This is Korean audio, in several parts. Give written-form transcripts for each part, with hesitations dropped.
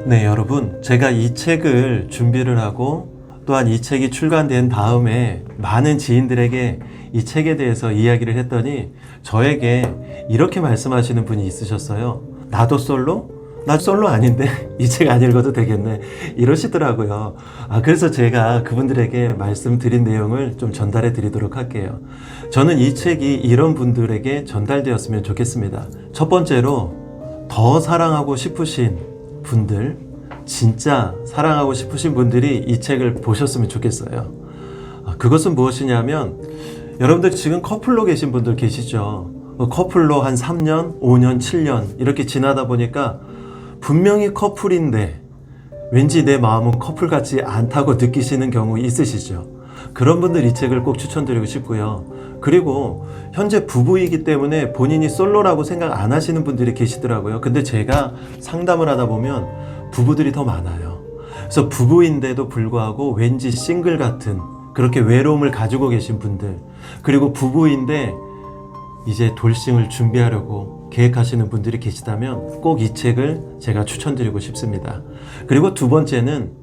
네, 여러분, 제가 이 책을 준비를 하고 또한 이 책이 출간된 다음에 많은 지인들에게 이 책에 대해서 이야기를 했더니 저에게 이렇게 말씀하시는 분이 있으셨어요. 나도 솔로? 나 솔로 아닌데 이 책 안 읽어도 되겠네 이러시더라고요. 그래서 제가 그분들에게 말씀드린 내용을 좀 전달해 드리도록 할게요. 저는 이 책이 이런 분들에게 전달되었으면 좋겠습니다. 첫 번째로 더 사랑하고 싶으신 분들, 진짜 사랑하고 싶으신 분들이 이 책을 보셨으면 좋겠어요. 그것은 무엇이냐면 여러분들 지금 커플로 계신 분들 계시죠. 커플로 한 3년, 5년, 7년 이렇게 지나다 보니까 분명히 커플인데 왠지 내 마음은 커플 같지 않다고 느끼시는 경우 있으시죠. 그런 분들 이 책을 꼭 추천드리고 싶고요. 그리고 현재 부부이기 때문에 본인이 솔로라고 생각 안 하시는 분들이 계시더라고요. 근데 제가 상담을 하다 보면 부부들이 더 많아요. 그래서 부부인데도 불구하고 왠지 싱글 같은 그렇게 외로움을 가지고 계신 분들, 그리고 부부인데 이제 돌싱을 준비하려고 계획하시는 분들이 계시다면 꼭 이 책을 제가 추천드리고 싶습니다. 그리고 두 번째는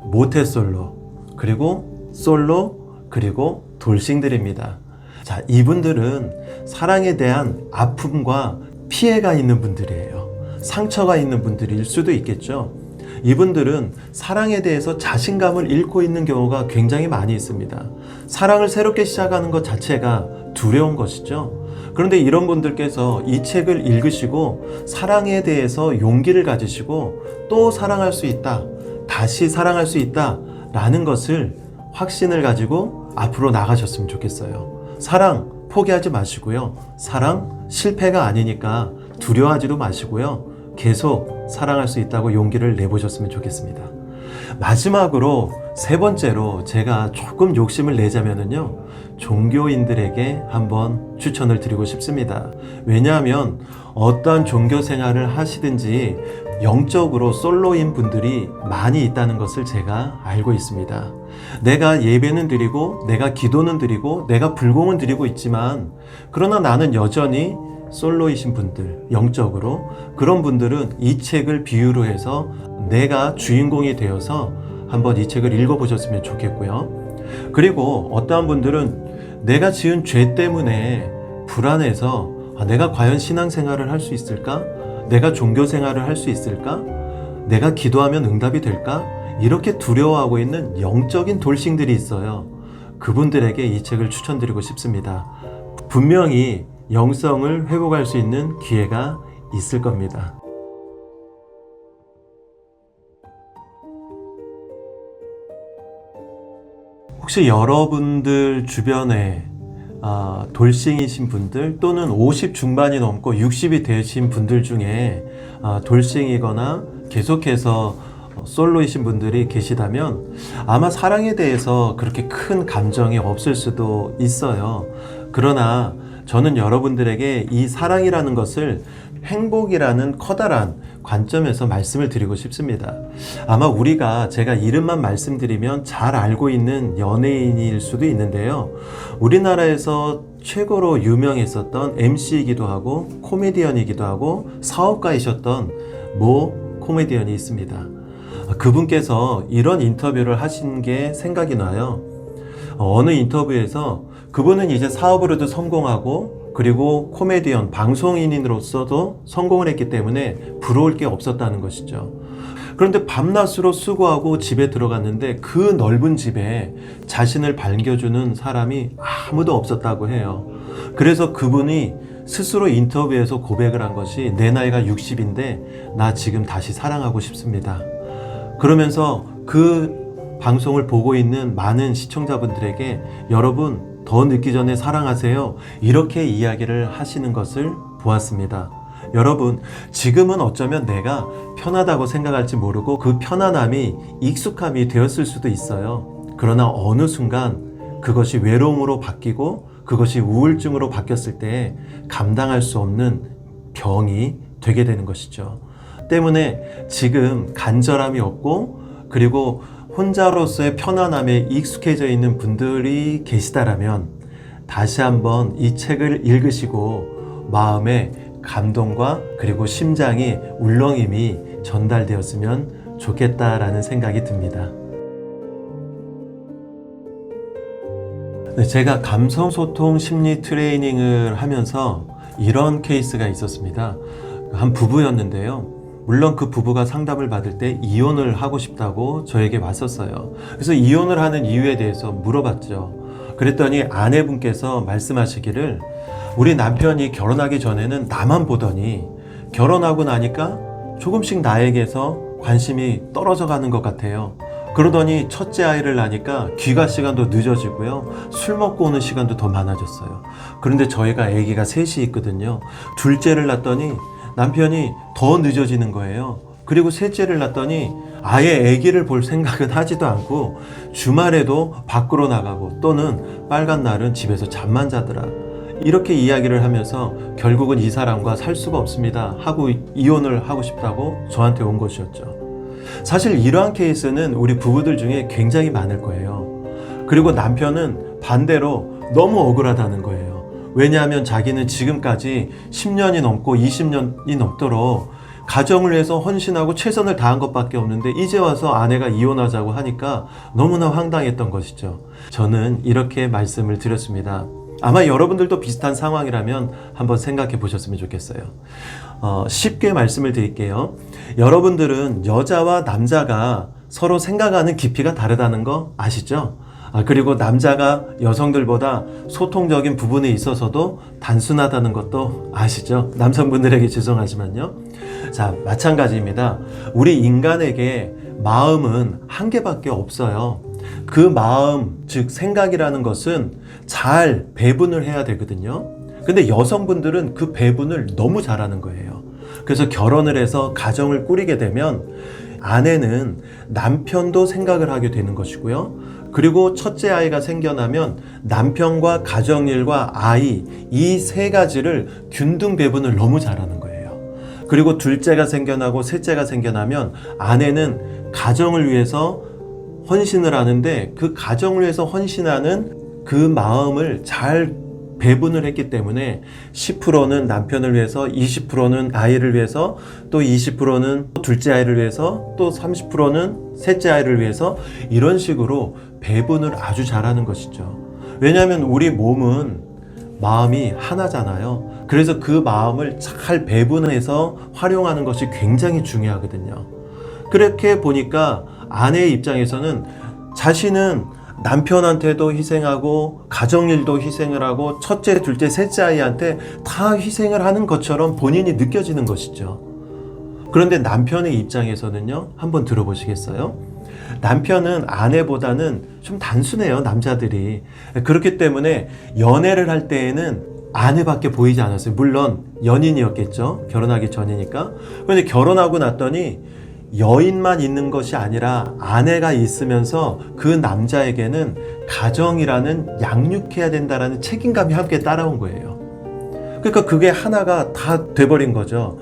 모태솔로, 그리고 솔로, 그리고 돌싱들입니다. 자, 이분들은 사랑에 대한 아픔과 피해가 있는 분들이에요. 상처가 있는 분들일 수도 있겠죠. 이분들은 사랑에 대해서 자신감을 잃고 있는 경우가 굉장히 많이 있습니다. 사랑을 새롭게 시작하는 것 자체가 두려운 것이죠. 그런데 이런 분들께서 이 책을 읽으시고 사랑에 대해서 용기를 가지시고 또 사랑할 수 있다, 다시 사랑할 수 있다 라는 것을 확신을 가지고 앞으로 나가셨으면 좋겠어요. 사랑 포기하지 마시고요. 사랑 실패가 아니니까 두려워하지도 마시고요. 계속 사랑할 수 있다고 용기를 내보셨으면 좋겠습니다. 마지막으로 세 번째로 제가 조금 욕심을 내자면은요, 종교인들에게 한번 추천을 드리고 싶습니다. 왜냐하면 어떠한 종교 생활을 하시든지 영적으로 솔로인 분들이 많이 있다는 것을 제가 알고 있습니다. 내가 예배는 드리고 내가 기도는 드리고 내가 불공은 드리고 있지만 그러나 나는 여전히 솔로이신 분들, 영적으로 그런 분들은 이 책을 비유로 해서 내가 주인공이 되어서 한번 이 책을 읽어보셨으면 좋겠고요. 그리고 어떠한 분들은 내가 지은 죄 때문에 불안해서 내가 과연 신앙생활을 할 수 있을까? 내가 종교생활을 할 수 있을까? 내가 기도하면 응답이 될까? 이렇게 두려워하고 있는 영적인 돌싱들이 있어요. 그분들에게 이 책을 추천드리고 싶습니다. 분명히 영성을 회복할 수 있는 기회가 있을 겁니다. 혹시 여러분들 주변에 돌싱이신 분들 또는 50 중반이 넘고 60이 되신 분들 중에 돌싱이거나 계속해서 솔로이신 분들이 계시다면 아마 사랑에 대해서 그렇게 큰 감정이 없을 수도 있어요. 그러나 저는 여러분들에게 이 사랑이라는 것을 행복이라는 커다란 관점에서 말씀을 드리고 싶습니다. 아마 우리가 제가 이름만 말씀드리면 잘 알고 있는 연예인일 수도 있는데요. 우리나라에서 최고로 유명했었던 MC이기도 하고 코미디언이기도 하고 사업가이셨던 모 코미디언이 있습니다. 그분께서 이런 인터뷰를 하신 게 생각이 나요. 어느 인터뷰에서 그분은 이제 사업으로도 성공하고 그리고 코미디언, 방송인으로서도 성공을 했기 때문에 부러울 게 없었다는 것이죠. 그런데 밤낮으로 수고하고 집에 들어갔는데 그 넓은 집에 자신을 반겨주는 사람이 아무도 없었다고 해요. 그래서 그분이 스스로 인터뷰에서 고백을 한 것이 내 나이가 60인데 나 지금 다시 사랑하고 싶습니다. 그러면서 그 방송을 보고 있는 많은 시청자분들에게 여러분 더 늦기 전에 사랑하세요, 이렇게 이야기를 하시는 것을 보았습니다. 여러분, 지금은 어쩌면 내가 편하다고 생각할지 모르고 그 편안함이 익숙함이 되었을 수도 있어요. 그러나 어느 순간 그것이 외로움으로 바뀌고 그것이 우울증으로 바뀌었을 때 감당할 수 없는 병이 되게 되는 것이죠. 때문에 지금 간절함이 없고 그리고 혼자로서의 편안함에 익숙해져 있는 분들이 계시다라면 다시 한번 이 책을 읽으시고 마음에 감동과 그리고 심장이 울렁임이 전달되었으면 좋겠다라는 생각이 듭니다. 네, 제가 감성소통 심리 트레이닝을 하면서 이런 케이스가 있었습니다. 한 부부였는데요. 물론 그 부부가 상담을 받을 때 이혼을 하고 싶다고 저에게 왔었어요. 그래서 이혼을 하는 이유에 대해서 물어봤죠. 그랬더니 아내분께서 말씀하시기를 우리 남편이 결혼하기 전에는 나만 보더니 결혼하고 나니까 조금씩 나에게서 관심이 떨어져 가는 것 같아요. 그러더니 첫째 아이를 낳으니까 귀가 시간도 늦어지고요. 술 먹고 오는 시간도 더 많아졌어요. 그런데 저희가 아기가 셋이 있거든요. 둘째를 낳았더니 남편이 더 늦어지는 거예요. 그리고 셋째를 낳았더니 아예 아기를 볼 생각은 하지도 않고 주말에도 밖으로 나가고 또는 빨간 날은 집에서 잠만 자더라. 이렇게 이야기를 하면서 결국은 이 사람과 살 수가 없습니다 하고 이혼을 하고 싶다고 저한테 온 것이었죠. 사실 이러한 케이스는 우리 부부들 중에 굉장히 많을 거예요. 그리고 남편은 반대로 너무 억울하다는 거예요. 왜냐하면 자기는 지금까지 10년이 넘고 20년이 넘도록 가정을 위해서 헌신하고 최선을 다한 것밖에 없는데 이제 와서 아내가 이혼하자고 하니까 너무나 황당했던 것이죠. 저는 이렇게 말씀을 드렸습니다. 아마 여러분들도 비슷한 상황이라면 한번 생각해 보셨으면 좋겠어요. 쉽게 말씀을 드릴게요. 여러분들은 여자와 남자가 서로 생각하는 깊이가 다르다는 거 아시죠? 그리고 남자가 여성들보다 소통적인 부분에 있어서도 단순하다는 것도 아시죠? 남성분들에게 죄송하지만요. 자, 마찬가지입니다. 우리 인간에게 마음은 한 개밖에 없어요. 그 마음, 즉 생각이라는 것은 잘 배분을 해야 되거든요. 근데 여성분들은 그 배분을 너무 잘하는 거예요. 그래서 결혼을 해서 가정을 꾸리게 되면 아내는 남편도 생각을 하게 되는 것이고요. 그리고 첫째 아이가 생겨나면 남편과 가정일과 아이, 이 세 가지를 균등 배분을 너무 잘하는 거예요. 그리고 둘째가 생겨나고 셋째가 생겨나면 아내는 가정을 위해서 헌신을 하는데 그 가정을 위해서 헌신하는 그 마음을 잘 배분을 했기 때문에 10%는 남편을 위해서, 20%는 아이를 위해서, 또 20%는 둘째 아이를 위해서, 또 30%는 셋째 아이를 위해서 이런 식으로 배분을 아주 잘하는 것이죠. 왜냐하면 우리 몸은 마음이 하나잖아요. 그래서 그 마음을 잘 배분해서 활용하는 것이 굉장히 중요하거든요. 그렇게 보니까 아내의 입장에서는 자신은 남편한테도 희생하고 가정일도 희생을 하고 첫째, 둘째, 셋째 아이한테 다 희생을 하는 것처럼 본인이 느껴지는 것이죠. 그런데 남편의 입장에서는요, 한번 들어보시겠어요? 남편은 아내보다는 좀 단순해요, 남자들이. 그렇기 때문에 연애를 할 때에는 아내밖에 보이지 않았어요. 물론 연인이었겠죠, 결혼하기 전이니까. 그런데 결혼하고 났더니 여인만 있는 것이 아니라 아내가 있으면서 그 남자에게는 가정이라는 양육해야 된다라는 책임감이 함께 따라온 거예요. 그러니까 그게 하나가 다 돼버린 거죠.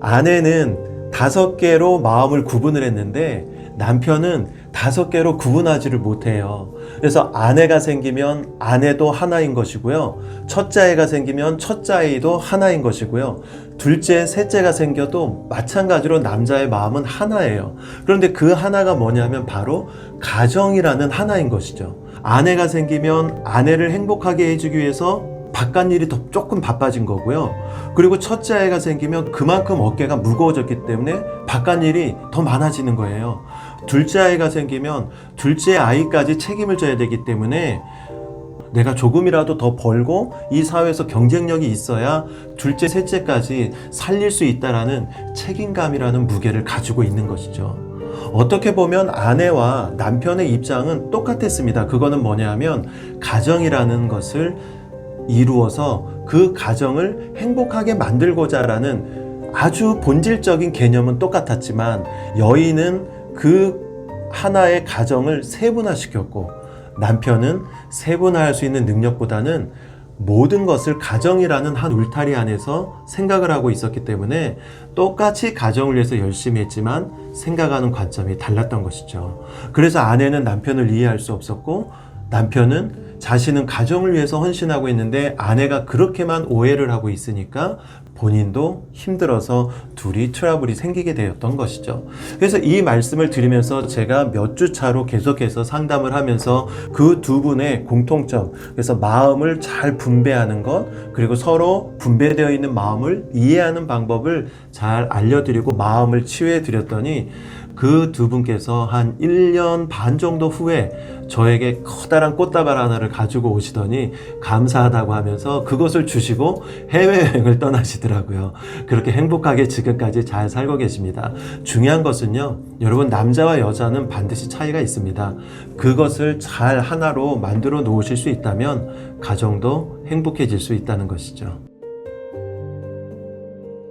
아내는 5개로 마음을 구분을 했는데 남편은 5개로 구분하지를 못해요. 그래서 아내가 생기면 아내도 하나인 것이고요. 첫째 아이가 생기면 첫째 아이도 하나인 것이고요. 둘째, 셋째가 생겨도 마찬가지로 남자의 마음은 하나예요. 그런데 그 하나가 뭐냐면 바로 가정이라는 하나인 것이죠. 아내가 생기면 아내를 행복하게 해주기 위해서 바깥일이 더 조금 바빠진 거고요. 그리고 첫째 아이가 생기면 그만큼 어깨가 무거워졌기 때문에 바깥일이 더 많아지는 거예요. 둘째 아이가 생기면 둘째 아이까지 책임을 져야 되기 때문에 내가 조금이라도 더 벌고 이 사회에서 경쟁력이 있어야 둘째, 셋째까지 살릴 수 있다라는 책임감이라는 무게를 가지고 있는 것이죠. 어떻게 보면 아내와 남편의 입장은 똑같았습니다. 그거는 뭐냐 하면 가정이라는 것을 이루어서 그 가정을 행복하게 만들고자 라는 아주 본질적인 개념은 똑같았지만 여인은 그 하나의 가정을 세분화시켰고 남편은 세분화할 수 있는 능력보다는 모든 것을 가정이라는 한 울타리 안에서 생각을 하고 있었기 때문에 똑같이 가정을 위해서 열심히 했지만 생각하는 관점이 달랐던 것이죠. 그래서 아내는 남편을 이해할 수 없었고 남편은 자신은 가정을 위해서 헌신하고 있는데 아내가 그렇게만 오해를 하고 있으니까 본인도 힘들어서 둘이 트러블이 생기게 되었던 것이죠. 그래서 이 말씀을 드리면서 제가 몇 주 차로 계속해서 상담을 하면서 그 두 분의 공통점, 그래서 마음을 잘 분배하는 것, 그리고 서로 분배되어 있는 마음을 이해하는 방법을 잘 알려드리고 마음을 치유해 드렸더니 그 두 분께서 한 1년 반 정도 후에 저에게 커다란 꽃다발 하나를 가지고 오시더니 감사하다고 하면서 그것을 주시고 해외여행을 떠나시더라고요. 그렇게 행복하게 지금까지 잘 살고 계십니다. 중요한 것은요, 여러분, 남자와 여자는 반드시 차이가 있습니다. 그것을 잘 하나로 만들어 놓으실 수 있다면 가정도 행복해질 수 있다는 것이죠.